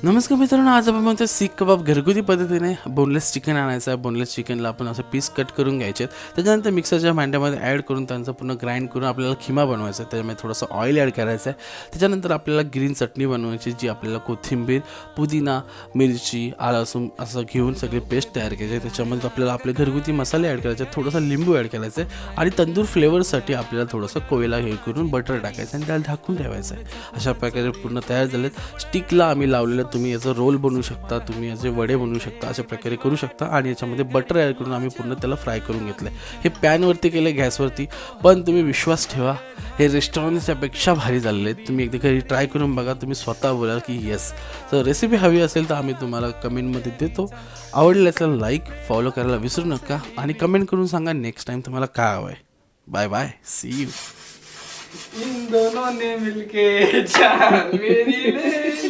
नमस्कार मित्रांनो, आज आपण म्हणतो सीख कबाब घरगुती पद्धतीने बोनलेस चिकन आणायचं आहे. बोनलेस चिकनला आपण असं पीस कट करून घ्यायचे. त्याच्यानंतर मिक्सरच्या भांड्यामध्ये ॲड करून त्यांचं पूर्ण ग्राइंड करून आपल्याला खिमा बनवायचा आहे. त्याच्यामध्ये थोडंसं ऑइल ॲड करायचं आहे. त्याच्यानंतर आपल्याला ग्रीन चटणी बनवायची, जी आपल्याला कोथिंबीर, पुदिना, मिरची, आलं लसूण असं घेऊन सगळी पेस्ट तयार करायची आहे. त्याच्यामध्ये आपल्याला आपले घरगुती मसाले ॲड करायचे, थोडासा लिंबू ॲड करायचं आहे आणि तंदूर फ्लेवरसाठी आपल्याला थोडंसं कोयला हे करून बटर टाकायचं आणि त्याला झाकून ठेवायचं आहे. अशा प्रकारे पूर्ण तयार झालेत. स्टिकला आम्ही लावलेलं, तुम्ही याचं रोल बनवू शकता, तुम्ही याचे वडे बनवू शकता, अशा प्रकारे करू शकता. आणि याच्यामध्ये बटर ॲड करून आम्ही पूर्ण त्याला फ्राय करून घेतलं. हे पॅनवरती केलं, गॅसवरती, पण तुम्ही विश्वास ठेवा, हे रेस्टॉरंटच्यापेक्षा भारी झालेले आहेत. तुम्ही एकदा घरी ट्राय करून बघा, तुम्ही स्वतः बोलाल की येस. तर रेसिपी हवी असेल तर आम्ही तुम्हाला कमेंटमध्ये देतो. आवडलं असल्याला लाईक फॉलो करायला विसरू नका आणि कमेंट करून सांगा नेक्स्ट टाइम तुम्हाला काय हवं आहे. Bye bye, see you. इन दोनों ने मिलके जान मेरी ले